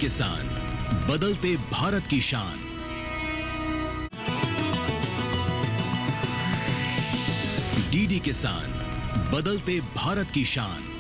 किसान, बदलते भारत की शान। डीडी किसान, बदलते भारत की शान।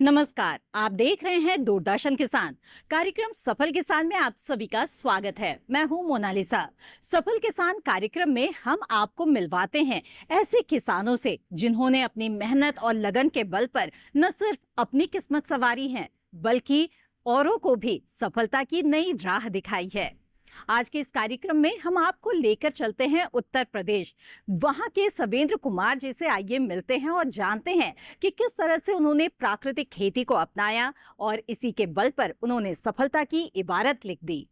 नमस्कार, आप देख रहे हैं दूरदर्शन किसान। कार्यक्रम सफल किसान में आप सभी का स्वागत है। मैं हूं मोनालिसा। सफल किसान कार्यक्रम में हम आपको मिलवाते हैं ऐसे किसानों से जिन्होंने अपनी मेहनत और लगन के बल पर न सिर्फ अपनी किस्मत संवारी है, बल्कि औरों को भी सफलता की नई राह दिखाई है। आज के इस कार्यक्रम में हम आपको लेकर चलते हैं उत्तर प्रदेश। वहां के सवेंद्र कुमार जी से आइए मिलते हैं और जानते हैं कि किस तरह से उन्होंने प्राकृतिक खेती को अपनाया और इसी के बल पर उन्होंने सफलता की इबारत लिख दी।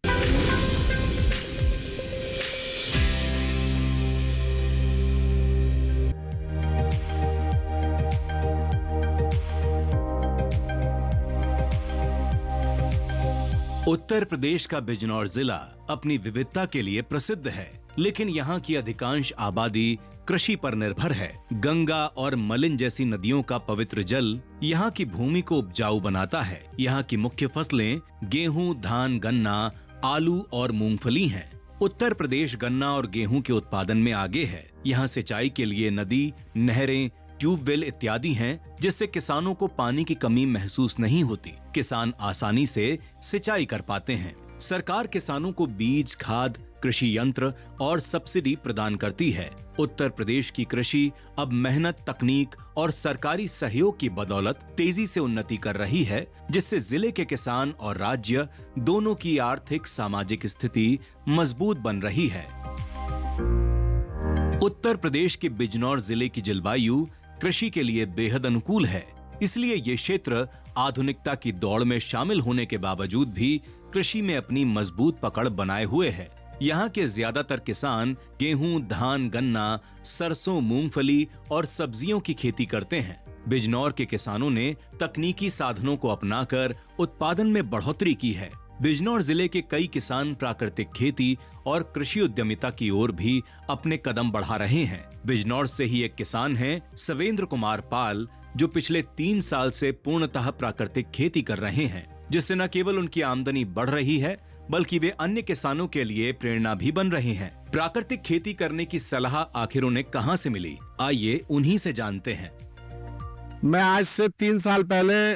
उत्तर प्रदेश का बिजनौर जिला अपनी विविधता के लिए प्रसिद्ध है, लेकिन यहाँ की अधिकांश आबादी कृषि पर निर्भर है। गंगा और मलिन जैसी नदियों का पवित्र जल यहाँ की भूमि को उपजाऊ बनाता है। यहाँ की मुख्य फसलें गेहूं, धान, गन्ना, आलू और मूंगफली हैं। उत्तर प्रदेश गन्ना और गेहूं के उत्पादन में आगे है। यहाँ सिंचाई के लिए नदी, नहरें, ट्यूबवेल इत्यादि हैं, जिससे किसानों को पानी की कमी महसूस नहीं होती। किसान आसानी से सिंचाई कर पाते हैं। सरकार किसानों को बीज, खाद, कृषि यंत्र और सब्सिडी प्रदान करती है। उत्तर प्रदेश की कृषि अब मेहनत, तकनीक और सरकारी सहयोग की बदौलत तेजी से उन्नति कर रही है, जिससे जिले के किसान और राज्य दोनों की आर्थिक, सामाजिक स्थिति मजबूत बन रही है। उत्तर प्रदेश के बिजनौर जिले की जलवायु कृषि के लिए बेहद अनुकूल है, इसलिए ये क्षेत्र आधुनिकता की दौड़ में शामिल होने के बावजूद भी कृषि में अपनी मजबूत पकड़ बनाए हुए है। यहाँ के ज्यादातर किसान गेहूं, धान, गन्ना, सरसों, मूंगफली और सब्जियों की खेती करते हैं। बिजनौर के किसानों ने तकनीकी साधनों को अपनाकर उत्पादन में बढ़ोतरी की है। बिजनौर जिले के कई किसान प्राकृतिक खेती और कृषि उद्यमिता की ओर भी अपने कदम बढ़ा रहे हैं। बिजनौर से ही एक किसान हैं सवेंद्र कुमार पाल, जो पिछले 3 साल से पूर्णतः प्राकृतिक खेती कर रहे हैं, जिससे न केवल उनकी आमदनी बढ़ रही है, बल्कि वे अन्य किसानों के लिए प्रेरणा भी बन रहे हैं। प्राकृतिक खेती करने की सलाह आखिर उन्हें कहां से मिली, आइए उन्हीं से जानते हैं। मैं आज से 3 साल पहले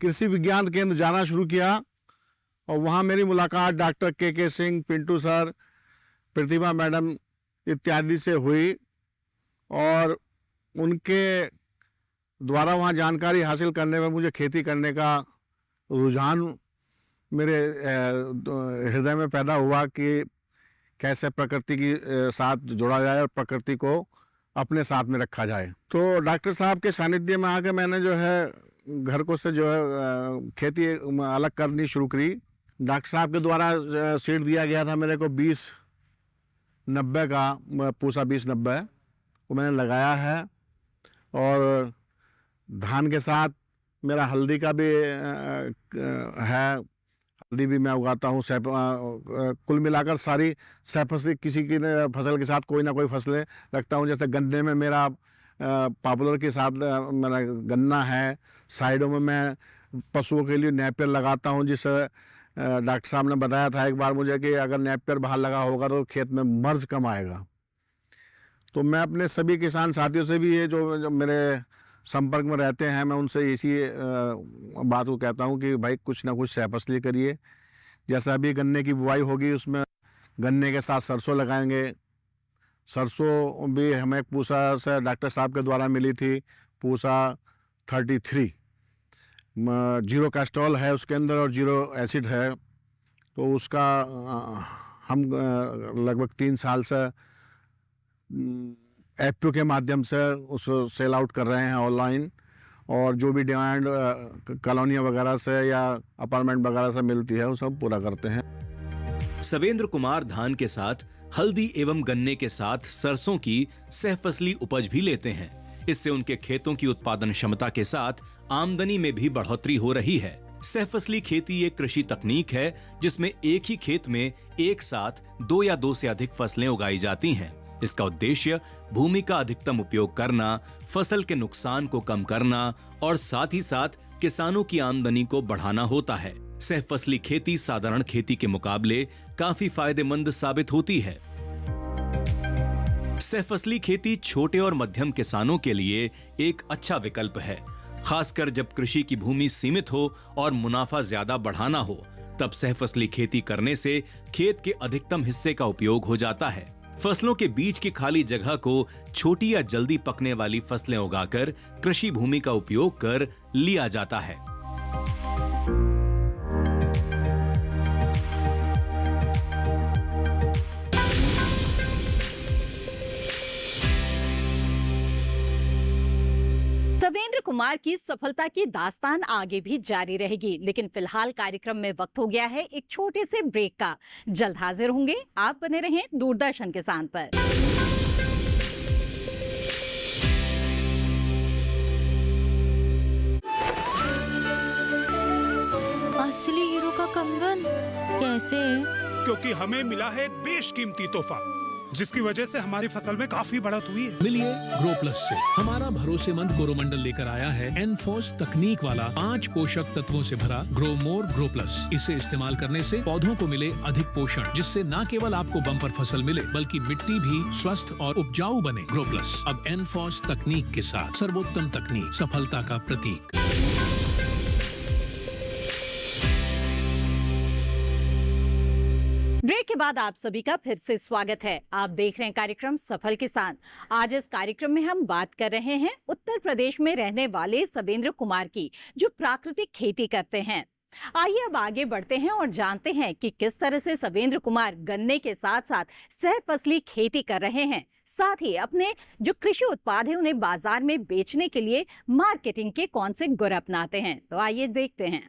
कृषि विज्ञान केंद्र जाना शुरू किया और वहाँ मेरी मुलाकात डॉक्टर के सिंह, पिंटू सर, प्रतिभा मैडम इत्यादि से हुई और उनके द्वारा वहाँ जानकारी हासिल करने में मुझे खेती करने का रुझान मेरे हृदय में पैदा हुआ कि कैसे प्रकृति के साथ जोड़ा जाए और प्रकृति को अपने साथ में रखा जाए। तो डॉक्टर साहब के सानिध्य में आकर मैंने जो है घर को से जो है खेती अलग करनी शुरू करी। डॉक्टर साहब के द्वारा सीड दिया गया था मेरे को 20-90 का, पूसा 20-90 वो मैंने लगाया है। और धान के साथ मेरा हल्दी का भी है, हल्दी भी मैं उगाता हूँ। कुल मिलाकर सारी सहफसली किसी की फसल के साथ कोई ना कोई फसलें रखता हूँ। जैसे गन्ने में मेरा पॉपुलर के साथ मेरा गन्ना है। साइडों में मैं पशुओं के लिए नेपियर लगाता हूँ, जिससे डॉक्टर साहब ने बताया था एक बार मुझे कि अगर नेपियर बाहर लगा होगा तो खेत में मर्ज कम आएगा। तो मैं अपने सभी किसान साथियों से भी ये जो मेरे संपर्क में रहते हैं, मैं उनसे इसी बात को कहता हूँ कि भाई कुछ ना कुछ सहफसली करिए। जैसे अभी गन्ने की बुआई होगी, उसमें गन्ने के साथ सरसों लगाएंगे। सरसों भी हमें पूसा से डॉक्टर साहब के द्वारा मिली थी, पूसा 33। 0 कैस्ट्रॉल है उसके अंदर और 0 एसिड है। तो उसका हम लगभग 3 साल से एफ2 के माध्यम से उसको सेल आउट कर रहे हैं ऑनलाइन। और जो भी डिमांड कॉलोनियाँ वगैरह से या अपार्टमेंट वगैरह से मिलती है वो सब पूरा करते हैं। सवेंद्र कुमार धान के साथ हल्दी एवं गन्ने के साथ सरसों की सहफसली उपज भी लेते हैं। इससे उनके खेतों की उत्पादन क्षमता के साथ आमदनी में भी बढ़ोतरी हो रही है। सहफसली खेती एक कृषि तकनीक है जिसमें एक ही खेत में एक साथ 2 या 2 से अधिक फसलें उगाई जाती हैं। इसका उद्देश्य भूमि का अधिकतम उपयोग करना, फसल के नुकसान को कम करना और साथ ही साथ किसानों की आमदनी को बढ़ाना होता है। सहफसली खेती साधारण खेती के मुकाबले काफी फायदेमंद साबित होती है। सहफसली खेती छोटे और मध्यम किसानों के लिए एक अच्छा विकल्प है, खासकर जब कृषि की भूमि सीमित हो और मुनाफा ज्यादा बढ़ाना हो। तब सहफसली खेती करने से खेत के अधिकतम हिस्से का उपयोग हो जाता है। फसलों के बीच की खाली जगह को छोटी या जल्दी पकने वाली फसलें उगाकर कृषि भूमि का उपयोग कर लिया जाता है। सवेंद्र कुमार की सफलता की दास्तान आगे भी जारी रहेगी, लेकिन फिलहाल कार्यक्रम में वक्त हो गया है एक छोटे से ब्रेक का। जल्द हाजिर होंगे, आप बने रहें दूरदर्शन किसान पर। असली हीरो का कंगन कैसे? क्योंकि हमें मिला है एक बेशकीमती तोहफा, जिसकी वजह से हमारी फसल में काफी बढ़त हुई है। मिलिए ग्रो प्लस से। हमारा भरोसेमंद कोरोमंडल लेकर आया है एनफोर्स तकनीक वाला 5 पोषक तत्वों से भरा ग्रो मोर ग्रो प्लस। इसे इस्तेमाल करने से पौधों को मिले अधिक पोषण, जिससे न केवल आपको बम्पर फसल मिले बल्कि मिट्टी भी स्वस्थ और उपजाऊ बने। ग्रो प्लस अब एनफोर्स तकनीक के साथ, सर्वोत्तम तकनीक, सफलता का प्रतीक। ब्रेक के बाद आप सभी का फिर से स्वागत है। आप देख रहे हैं कार्यक्रम सफल किसान। आज इस कार्यक्रम में हम बात कर रहे हैं उत्तर प्रदेश में रहने वाले सवेंद्र कुमार की, जो प्राकृतिक खेती करते हैं। आइए अब आगे बढ़ते हैं और जानते हैं कि किस तरह से सवेंद्र कुमार गन्ने के साथ साथ सहफसली खेती कर रहे हैं, साथ ही अपने जो कृषि उत्पाद है उन्हें बाजार में बेचने के लिए मार्केटिंग के कौन से गुर अपनाते हैं। तो आइए देखते हैं।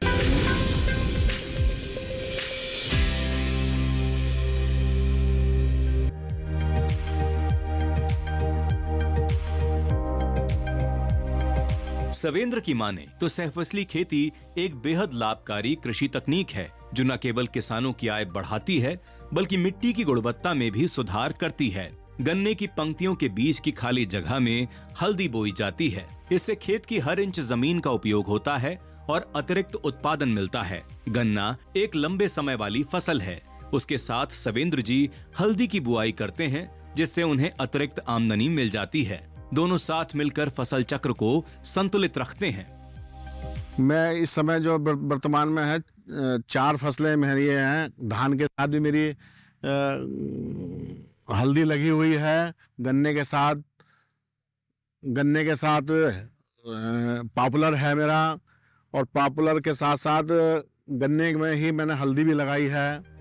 सवेंद्र की माने तो सहफसली खेती एक बेहद लाभकारी कृषि तकनीक है, जो न केवल किसानों की आय बढ़ाती है बल्कि मिट्टी की गुणवत्ता में भी सुधार करती है। गन्ने की पंक्तियों के बीच की खाली जगह में हल्दी बोई जाती है। इससे खेत की हर इंच जमीन का उपयोग होता है और अतिरिक्त उत्पादन मिलता है। गन्ना एक लंबे समय वाली फसल है। उसके साथ सवेंद्र जी हल्दी की बुआई करते हैं, जिससे उन्हें अतिरिक्त आमदनी मिल जाती है। दोनों साथ मिलकर फसल चक्र को संतुलित रखते हैं। मैं इस समय जो वर्तमान में है 4 फसलें मेरी हैं। धान के साथ भी मेरी हल्दी लगी हुई है। गन्ने के साथ पॉपुलर है मेरा, और पॉपुलर के साथ साथ गन्ने में ही मैंने हल्दी भी लगाई है।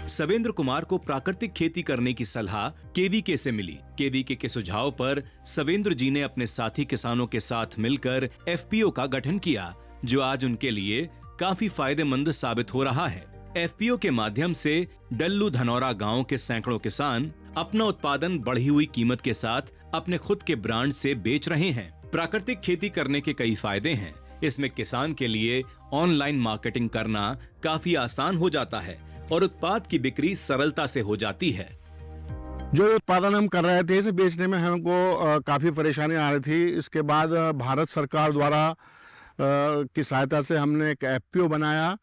सवेंद्र कुमार को प्राकृतिक खेती करने की सलाह केवीके से मिली। केवीके के सुझाव पर सवेंद्र जी ने अपने साथी किसानों के साथ मिलकर एफपीओ का गठन किया, जो आज उनके लिए काफी फायदेमंद साबित हो रहा है। एफपीओ के माध्यम से डल्लू धनौरा गांव के सैकड़ों किसान अपना उत्पादन बढ़ी हुई कीमत के साथ अपने खुद के ब्रांड से बेच रहे हैं। प्राकृतिक खेती करने के कई फायदे हैं। इसमें किसान के लिए ऑनलाइन मार्केटिंग करना काफी आसान हो जाता है और उत्पाद की बिक्री सरलता से हो जाती है। जो उत्पादन हम कर रहे थे इसे बेचने में हमको काफ़ी परेशानी आ रही थी। इसके बाद भारत सरकार द्वारा की सहायता से हमने एक एफपीओ बनाया,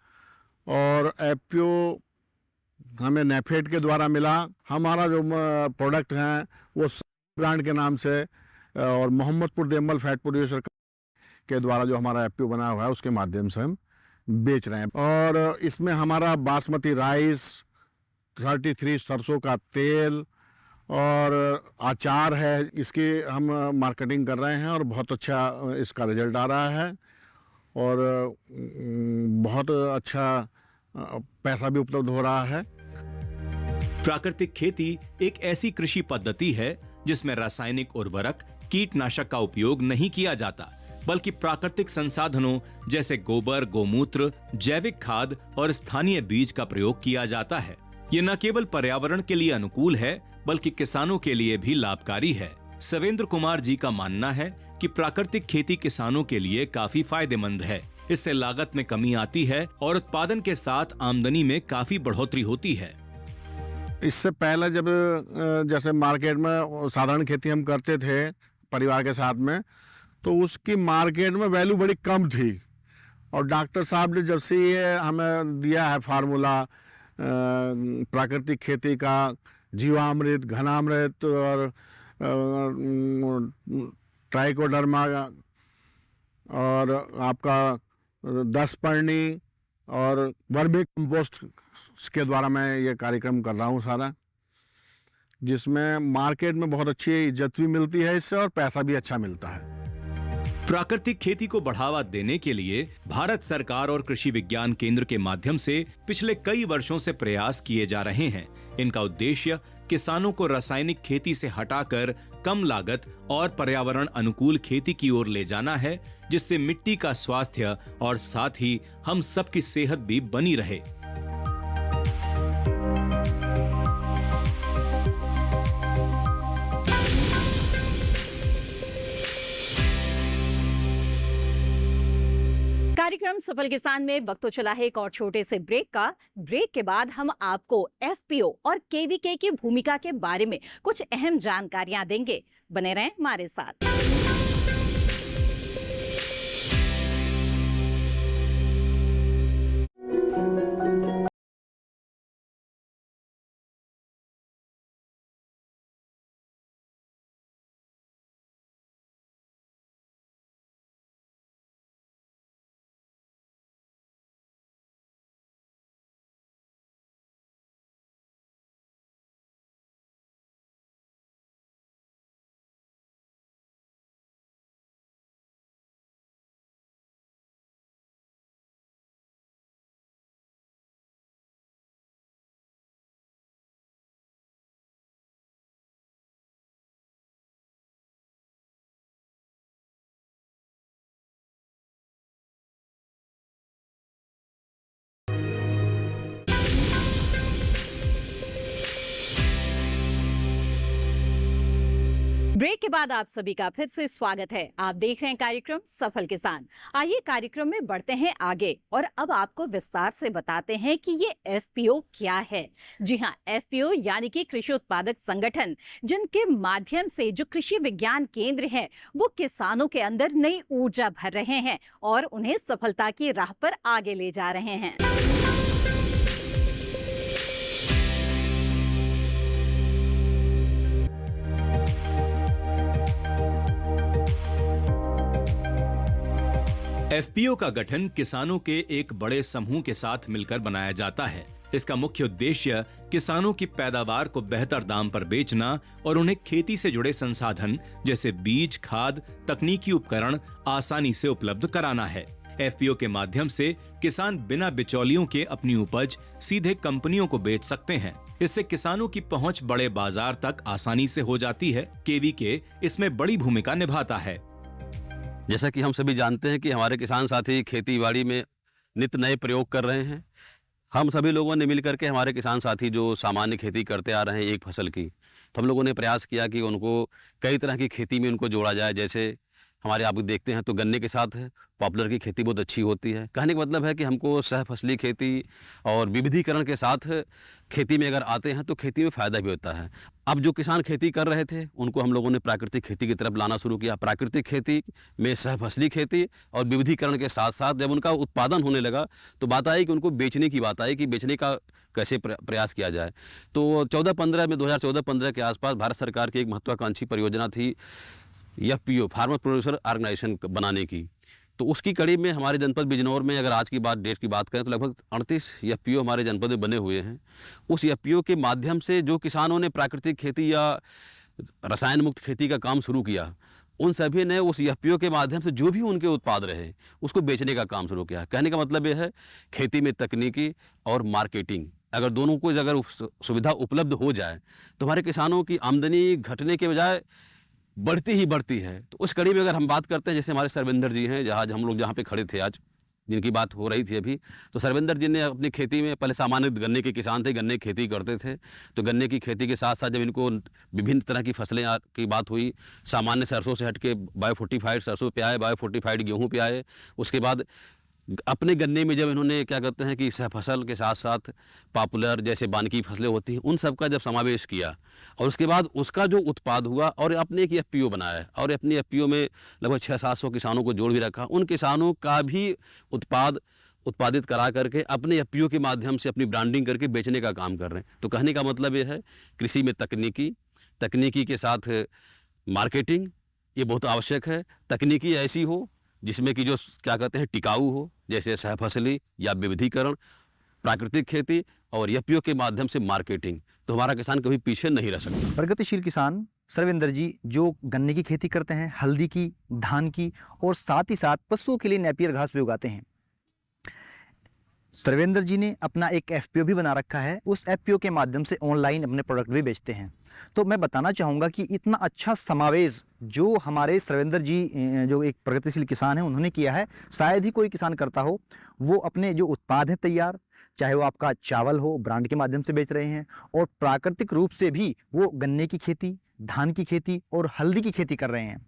और एफपीओ हमें नेफेड के द्वारा मिला। हमारा जो प्रोडक्ट है वो ब्रांड के नाम से और मोहम्मदपुर देम्बल फैट प्रोड्यूसर के द्वारा जो हमारा एफपीओ बना हुआ है उसके माध्यम से हम बेच रहे हैं। और इसमें हमारा बासमती राइस, 33 सरसों का तेल और अचार है, इसकी हम मार्केटिंग कर रहे हैं और बहुत अच्छा इसका रिजल्ट आ रहा है और बहुत अच्छा पैसा भी उपलब्ध हो रहा है। प्राकृतिक खेती एक ऐसी कृषि पद्धति है जिसमें रासायनिक उर्वरक, कीटनाशक का उपयोग नहीं किया जाता, बल्कि प्राकृतिक संसाधनों जैसे गोबर, गोमूत्र, जैविक खाद और स्थानीय बीज का प्रयोग किया जाता है। ये न केवल पर्यावरण के लिए अनुकूल है बल्कि किसानों के लिए भी लाभकारी है। सवेंद्र कुमार जी का मानना है कि प्राकृतिक खेती किसानों के लिए काफी फायदेमंद है। इससे लागत में कमी आती है और उत्पादन के साथ आमदनी में काफी बढ़ोतरी होती है। इससे पहले जब जैसे मार्केट में साधारण खेती हम करते थे परिवार के साथ में, तो उसकी मार्केट में वैल्यू बड़ी कम थी। और डॉक्टर साहब ने जब से ये हमें दिया है फार्मूला प्राकृतिक खेती का, जीवामृत, घनामृत और ट्राइकोडर्मा और आपका 10 पर्णी और वर्मी कंपोस्ट के द्वारा मैं ये कार्यक्रम कर रहा हूँ सारा, जिसमें मार्केट में बहुत अच्छी इज्जत भी मिलती है इससे और पैसा भी अच्छा मिलता है। प्राकृतिक खेती को बढ़ावा देने के लिए भारत सरकार और कृषि विज्ञान केंद्र के माध्यम से पिछले कई वर्षों से प्रयास किए जा रहे हैं। इनका उद्देश्य किसानों को रासायनिक खेती से हटाकर कम लागत और पर्यावरण अनुकूल खेती की ओर ले जाना है, जिससे मिट्टी का स्वास्थ्य और साथ ही हम सबकी सेहत भी बनी रहे। कार्यक्रम सफल किसान में वक्त तो चला है एक और छोटे से ब्रेक का। ब्रेक के बाद हम आपको एफपीओ और केवीके की भूमिका के बारे में कुछ अहम जानकारियां देंगे। बने रहें हमारे साथ। ब्रेक के बाद आप सभी का फिर से स्वागत है। आप देख रहे हैं कार्यक्रम सफल किसान। आइए कार्यक्रम में बढ़ते हैं आगे और अब आपको विस्तार से बताते हैं कि ये एफपीओ क्या है। जी हाँ, एफपीओ यानी कि कृषि उत्पादक संगठन, जिनके माध्यम से जो कृषि विज्ञान केंद्र है वो किसानों के अंदर नई ऊर्जा भर रहे हैं और उन्हें सफलता की राह पर आगे ले जा रहे हैं। एफपीओ का गठन किसानों के एक बड़े समूह के साथ मिलकर बनाया जाता है। इसका मुख्य उद्देश्य किसानों की पैदावार को बेहतर दाम पर बेचना और उन्हें खेती से जुड़े संसाधन जैसे बीज, खाद, तकनीकी उपकरण आसानी से उपलब्ध कराना है। एफपीओ के माध्यम से किसान बिना बिचौलियों के अपनी उपज सीधे कंपनियों को बेच सकते हैं। इससे किसानों की पहुंच बड़े बाजार तक आसानी से हो जाती है। केवीके इसमें बड़ी भूमिका निभाता है। जैसा कि हम सभी जानते हैं कि हमारे किसान साथी खेती बाड़ी में नित्य नए प्रयोग कर रहे हैं। हम सभी लोगों ने मिलकर के हमारे किसान साथी जो सामान्य खेती करते आ रहे हैं एक फसल की, तो हम लोगों ने प्रयास किया कि उनको कई तरह की खेती में उनको जोड़ा जाए। जैसे हमारे आप देखते हैं तो गन्ने के साथ पॉपुलर की खेती बहुत अच्छी होती है। कहने का मतलब है कि हमको सहफसली खेती और विविधीकरण के साथ खेती में अगर आते हैं तो खेती में फ़ायदा भी होता है। अब जो किसान खेती कर रहे थे उनको हम लोगों ने प्राकृतिक खेती की तरफ लाना शुरू किया। प्राकृतिक खेती में सहफसली खेती और विविधीकरण के साथ साथ जब उनका उत्पादन होने लगा तो बात आई कि उनको बेचने की बात आई कि बेचने का कैसे प्रयास किया जाए। तो 2014-15 के आसपास भारत सरकार की एक महत्वाकांक्षी परियोजना थी एफपीओ, फार्मर प्रोड्यूसर ऑर्गेनाइजेशन बनाने की। तो उसकी कड़ी में हमारे जनपद बिजनौर में अगर आज की डेट की बात करें तो लगभग 38 एफपीओ हमारे जनपद में बने हुए हैं। उस एफपीओ के माध्यम से जो किसानों ने प्राकृतिक खेती या रसायन मुक्त खेती का काम शुरू किया, उन सभी ने उस एफपीओ के माध्यम से जो भी उनके उत्पाद रहे उसको बेचने का काम शुरू किया। कहने का मतलब यह है खेती में तकनीकी और मार्केटिंग अगर दोनों को अगर सुविधा उपलब्ध हो जाए तो हमारे किसानों की आमदनी घटने के बजाय बढ़ती ही बढ़ती है। तो उस कड़ी में अगर हम बात करते हैं, जैसे हमारे सर्वेंद्र जी हैं, हम लोग जहाँ पे खड़े थे आज, जिनकी बात हो रही थी अभी, तो सर्वेंद्र जी ने अपनी खेती में पहले सामान्य गन्ने के किसान थे, गन्ने की खेती करते थे। तो गन्ने की खेती के साथ साथ जब इनको विभिन्न तरह की फसलें की बात हुई, सामान्य सरसों से हट के बायो-फोर्टिफाइड सरसों पे आए, बायो-फोर्टिफाइड गेहूँ पे आए। उसके बाद अपने गन्ने में जब इन्होंने क्या कहते हैं कि सहफसल के साथ साथ पॉपुलर जैसे बानकी फसलें होती हैं, उन सब का जब समावेश किया और उसके बाद उसका जो उत्पाद हुआ और अपने एक एफपीओ बनाया और अपनी एफपीओ में लगभग 600-700 किसानों को जोड़ भी रखा। उन किसानों का भी उत्पादित करा करके अपने एफपीओ के माध्यम से अपनी ब्रांडिंग करके बेचने का काम कर रहे हैं। तो कहने का मतलब ये है, कृषि में तकनीकी के साथ मार्केटिंग ये बहुत आवश्यक है। तकनीकी ऐसी हो जिसमें कि जो क्या कहते हैं टिकाऊ हो, जैसे सहफसली या विविधीकरण, प्राकृतिक खेती और एफपीओ के माध्यम से मार्केटिंग, तो हमारा किसान कभी पीछे नहीं रह सकता। प्रगतिशील किसान सर्वेंद्र जी जो गन्ने की खेती करते हैं, हल्दी की, धान की और साथ ही साथ पशुओं के लिए नेपियर घास भी उगाते हैं। सर्वेंद्र जी ने अपना एक एफपीओ भी बना रखा है, उस एफपीओ के माध्यम से ऑनलाइन अपने प्रोडक्ट भी बेचते हैं। तो मैं बताना चाहूँगा कि इतना अच्छा समावेश जो हमारे सर्वेंद्र जी जो एक प्रगतिशील किसान हैं उन्होंने किया है, शायद ही कोई किसान करता हो। वो अपने जो उत्पाद है तैयार, चाहे वो आपका चावल हो, ब्रांड के माध्यम से बेच रहे हैं और प्राकृतिक रूप से भी वो गन्ने की खेती, धान की खेती और हल्दी की खेती कर रहे हैं।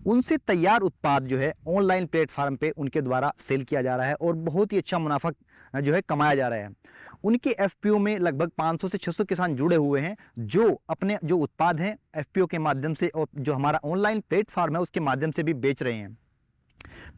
उनसे तैयार उत्पाद जो है ऑनलाइन प्लेटफार्म पे उनके द्वारा सेल किया जा रहा है और बहुत ही अच्छा मुनाफा जो है कमाया जा रहा है। उनके एफपीओ में लगभग 500 से 600 किसान जुड़े हुए हैं जो अपने जो उत्पाद हैं एफपीओ के माध्यम से और जो हमारा ऑनलाइन प्लेटफार्म है उसके माध्यम से भी बेच रहे हैं।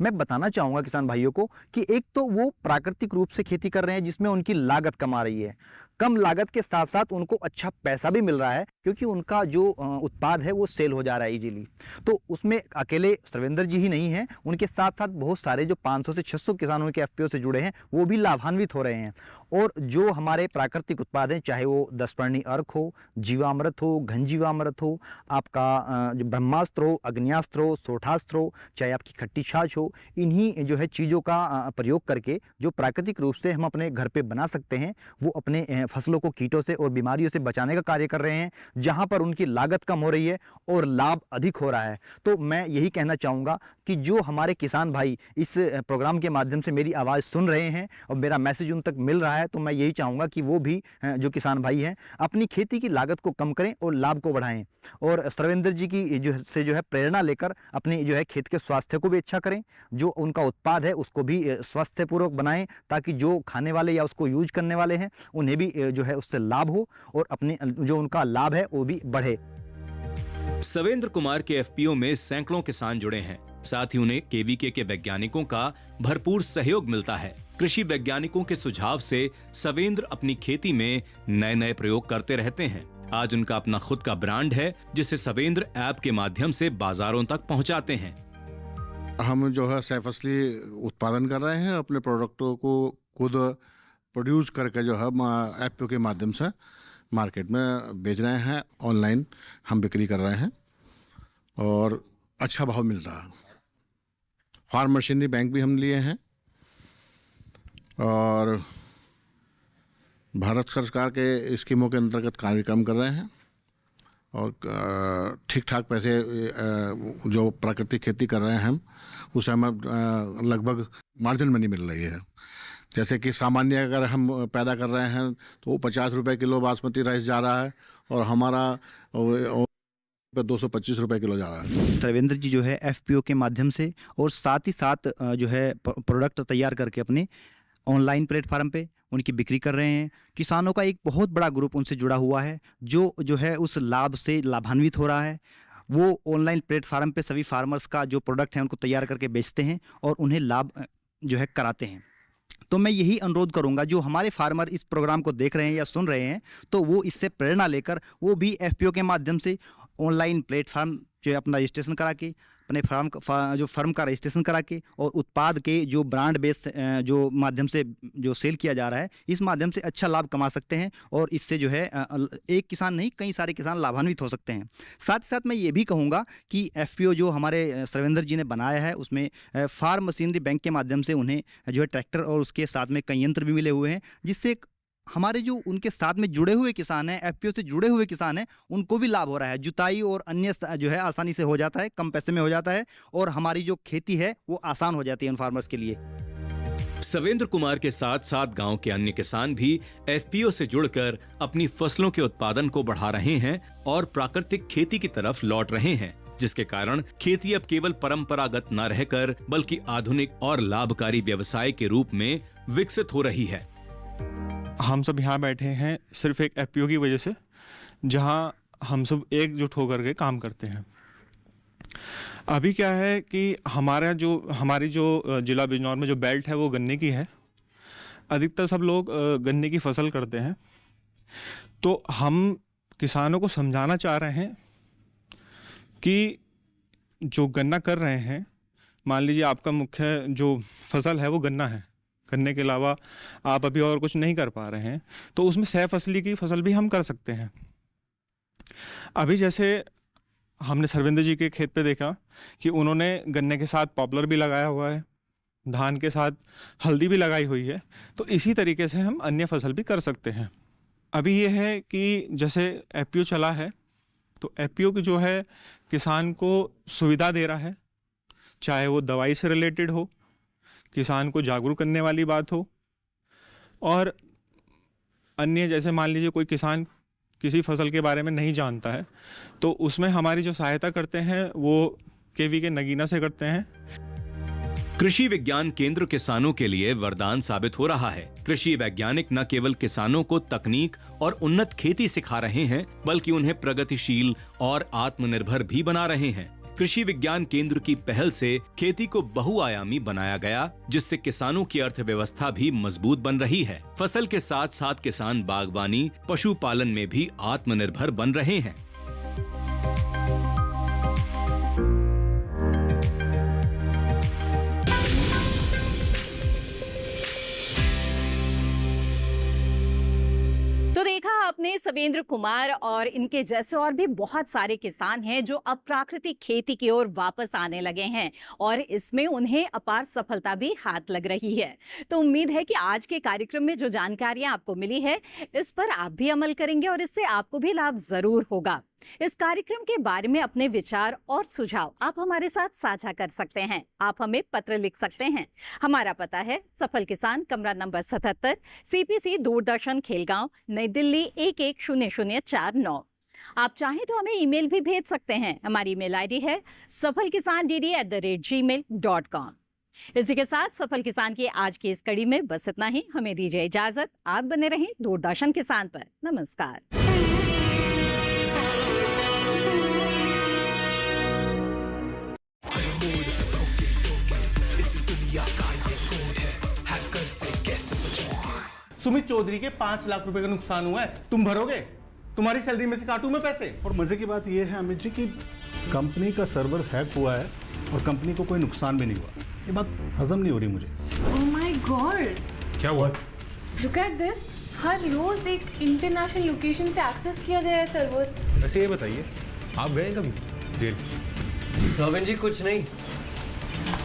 मैं बताना चाहूँगा किसान भाइयों को कि एक तो वो प्राकृतिक रूप से खेती कर रहे हैं जिसमें उनकी लागत कम आ रही है, कम लागत के साथ साथ उनको अच्छा पैसा भी मिल रहा है क्योंकि उनका जो उत्पाद है वो सेल हो जा रहा है इजीली। तो उसमें अकेले सर्वेंद्र जी ही नहीं हैं, उनके साथ साथ बहुत सारे जो 500 से 600 किसान उनके एफपीओ से जुड़े हैं वो भी लाभान्वित हो रहे हैं। और जो हमारे प्राकृतिक उत्पाद हैं, चाहे वो 10 पर्णी अर्क हो, जीवामृत हो, घन जीवामृत हो, आपका जो ब्रह्मास्त्र हो, अग्न्यास्त्र हो, सोठास्त्र हो, चाहे आपकी खट्टी छाछ हो, इन्हीं जो है चीज़ों का प्रयोग करके जो प्राकृतिक रूप से हम अपने घर पे बना सकते हैं वो अपने फसलों को कीटों से और बीमारियों से बचाने का कार्य कर रहे हैं, जहां पर उनकी लागत कम हो रही है और लाभ अधिक हो रहा है। तो मैं यही कहना चाहूँगा कि जो हमारे किसान भाई इस प्रोग्राम के माध्यम से मेरी आवाज़ सुन रहे हैं और मेरा मैसेज उन तक मिल रहा है, तो मैं यही चाहूँगा कि वो भी जो किसान भाई हैं अपनी खेती की लागत को कम करें और लाभ को बढ़ाएं और सर्वेंद्र जी की जो है प्रेरणा लेकर अपने जो है खेत के स्वास्थ्य को भी अच्छा करें, जो उनका उत्पाद है उसको भी स्वास्थ्यपूर्वक बनाएं ताकि जो खाने वाले या उसको यूज करने वाले हैं उन्हें भी जो है उससे लाभ हो और अपने जो उनका लाभ है वो भी बढ़े। सवेंद्र कुमार के एफपीओ में सैकड़ों किसान जुड़े हैं, साथ ही उन्हें केवीके के वैज्ञानिकों का भरपूर सहयोग मिलता है। कृषि वैज्ञानिकों के सुझाव से सवेंद्र अपनी खेती में नए नए प्रयोग करते रहते हैं। आज उनका अपना खुद का ब्रांड है जिसे सवेंद्र ऐप के माध्यम से बाजारों तक पहुंचाते हैं। हम जो है सहफसली उत्पादन कर रहे हैं, अपने प्रोडक्टों को खुद प्रोड्यूस करके जो है एफपीओ के माध्यम से मार्केट में बेच रहे हैं, ऑनलाइन हम बिक्री कर रहे हैं और अच्छा भाव मिल रहा है। फार्म मशीनरी बैंक भी हम लिए हैं और भारत सरकार के स्कीमों के अंतर्गत कार्यक्रम कर रहे हैं और ठीक ठाक पैसे जो प्राकृतिक खेती कर रहे हैं हम उसे हमें लगभग मार्जिन मनी मिल रही है। जैसे कि सामान्य अगर हम पैदा कर रहे हैं तो 50 रुपये किलो बासमती राइस जा रहा है और हमारा 225 रुपये किलो जा रहा है। सर्वेंद्र जी जो है एफपीओ के माध्यम से और साथ ही साथ जो है प्रोडक्ट तैयार करके अपने ऑनलाइन प्लेटफार्म पे उनकी बिक्री कर रहे हैं। किसानों का एक बहुत बड़ा ग्रुप उनसे जुड़ा हुआ है जो है उस लाभ से लाभान्वित हो रहा है। वो ऑनलाइन प्लेटफार्म पे सभी फार्मर्स का जो प्रोडक्ट है उनको तैयार करके बेचते हैं और उन्हें लाभ जो है कराते हैं। तो मैं यही अनुरोध करूंगा जो हमारे फार्मर इस प्रोग्राम को देख रहे हैं या सुन रहे हैं तो वो इससे प्रेरणा लेकर वो भी एफपीओ के माध्यम से ऑनलाइन प्लेटफार्म जो है अपना रजिस्ट्रेशन करा के अपने फर्म का रजिस्ट्रेशन करा के और उत्पाद के जो ब्रांड बेस जो माध्यम से जो सेल किया जा रहा है इस माध्यम से अच्छा लाभ कमा सकते हैं और इससे जो है एक किसान नहीं कई सारे किसान लाभान्वित हो सकते हैं। साथ ही साथ मैं ये भी कहूँगा कि एफपीओ जो हमारे सर्वेंद्र जी ने बनाया है उसमें फार्म मशीनरी बैंक के माध्यम से उन्हें जो है ट्रैक्टर और उसके साथ में कई यंत्र भी मिले हुए हैं जिससे हमारे जो उनके साथ में जुड़े हुए किसान हैं, एफपीओ से जुड़े हुए किसान हैं, उनको भी लाभ हो रहा है। जुताई और अन्य जो है आसानी से हो जाता है, कम पैसे में हो जाता है और हमारी जो खेती है वो आसान हो जाती है उन फार्मर्स के लिए। सवेंद्र कुमार के साथ साथ गांव के अन्य किसान भी एफपीओ से जुड़कर अपनी फसलों के उत्पादन को बढ़ा रहे हैं और प्राकृतिक खेती की तरफ लौट रहे हैं, जिसके कारण खेती अब केवल परंपरागत न रहकर बल्कि आधुनिक और लाभकारी व्यवसाय के रूप में विकसित हो रही है। हम सब यहाँ बैठे हैं सिर्फ एक एफपीओ की वजह से, जहाँ हम सब एकजुट होकर के काम करते हैं। अभी क्या है कि हमारी जो जिला बिजनौर में जो बेल्ट है वो गन्ने की है। अधिकतर सब लोग गन्ने की फसल करते हैं। तो हम किसानों को समझाना चाह रहे हैं कि जो गन्ना कर रहे हैं, मान लीजिए आपका मुख्य जो फसल है वो गन्ना है, गन्ने के अलावा आप अभी और कुछ नहीं कर पा रहे हैं, तो उसमें सह फसली की फसल भी हम कर सकते हैं। अभी जैसे हमने सरविंदर जी के खेत पे देखा कि उन्होंने गन्ने के साथ पॉपुलर भी लगाया हुआ है, धान के साथ हल्दी भी लगाई हुई है। तो इसी तरीके से हम अन्य फसल भी कर सकते हैं। अभी ये है कि जैसे एफपीओ चला है, तो एफपीओ की जो है किसान को सुविधा दे रहा है, चाहे वो दवाई से रिलेटेड हो, किसान को जागरूक करने वाली बात हो, और अन्य जैसे मान लीजिए कोई किसान किसी फसल के बारे में नहीं जानता है, तो उसमें हमारी जो सहायता करते हैं वो केवी के नगीना से करते हैं। कृषि विज्ञान केंद्र किसानों के लिए वरदान साबित हो रहा है। कृषि वैज्ञानिक न केवल किसानों को तकनीक और उन्नत खेती सिखा रहे हैं, बल्कि उन्हें प्रगतिशील और आत्मनिर्भर भी बना रहे हैं। कृषि विज्ञान केंद्र की पहल से खेती को बहुआयामी बनाया गया, जिससे किसानों की अर्थव्यवस्था भी मजबूत बन रही है। फसल के साथ साथ किसान बागवानी, पशुपालन में भी आत्मनिर्भर बन रहे हैं। तो देखा आपने सवेंद्र कुमार और इनके जैसे और भी बहुत सारे किसान हैं जो अब प्राकृतिक खेती की ओर वापस आने लगे हैं और इसमें उन्हें अपार सफलता भी हाथ लग रही है। तो उम्मीद है कि आज के कार्यक्रम में जो जानकारियां आपको मिली है, इस पर आप भी अमल करेंगे और इससे आपको भी लाभ जरूर होगा। इस कार्यक्रम के बारे में अपने विचार और सुझाव आप हमारे साथ साझा कर सकते हैं। आप हमें पत्र लिख सकते हैं। हमारा पता है सफल किसान, कमरा नंबर 77, CPC, दूरदर्शन, खेलगांव, नई दिल्ली 110049। आप चाहें तो हमें ईमेल भी भेज सकते हैं। हमारी ईमेल आईडी है safalkisan@gmail.com। इसी के साथ सफल किसान की आज की इस कड़ी में बस इतना ही। हमें दीजिए इजाजत। आप बने रहें दूरदर्शन किसान पर। नमस्कार। सुमित चौधरी के 5 लाख रुपए का नुकसान हुआ है, तुम भरोगे? तुम्हारी सैलरी में से काटूं मैं पैसे? और मजे की बात यह है अमित जी कि कंपनी का सर्वर हैक हुआ है और कंपनी को कोई नुकसान भी नहीं हुआ। ये बात हजम नहीं हो रही मुझे। Oh my God! क्या हुआ? Look at this. हर रोज एक इंटरनेशनल लोकेशन से एक्सेस किया गया है सर्वर। वैसे ये बताइए, आप गए कभी जेल? रॉबिन जी कुछ नहीं,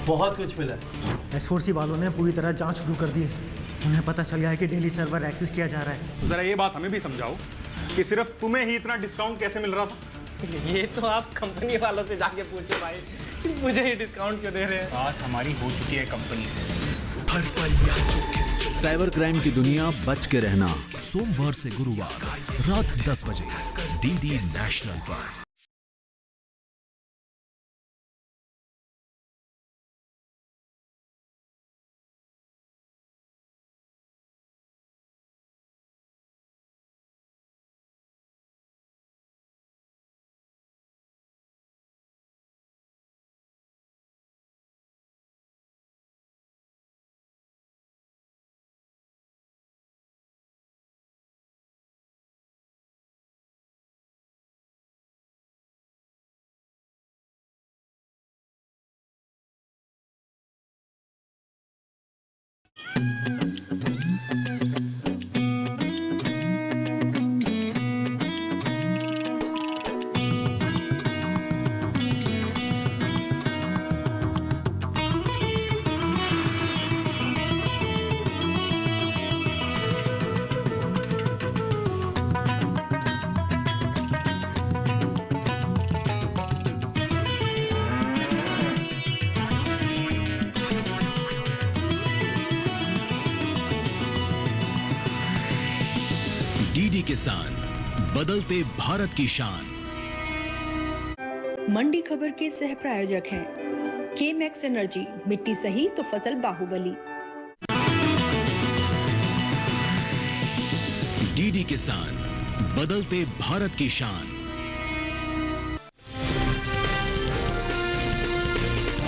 बहुत कुछ मिला है। S4C वालों ने पूरी तरह जांच शुरू कर दी है। उन्हें पता चल गया है कि डेली सर्वर एक्सेस किया जा रहा है। तो जरा ये बात हमें भी समझाओ कि सिर्फ तुम्हें ही इतना डिस्काउंट कैसे मिल रहा था? ये तो आप कंपनी वालों से जाके पूछो भाई, मुझे ये डिस्काउंट क्यों दे रहे हैं? बात हमारी हो चुकी है कंपनी से। साइबर क्राइम की दुनिया बच के रहना, सोमवार से गुरुवार रात 10 बजे DD नेशनल पर। डीडी किसान, बदलते भारत की शान। मंडी खबर के सह प्रायोजक हैं केमैक्स एनर्जी, मिट्टी सही तो फसल बाहुबली। डीडी किसान, बदलते भारत की शान।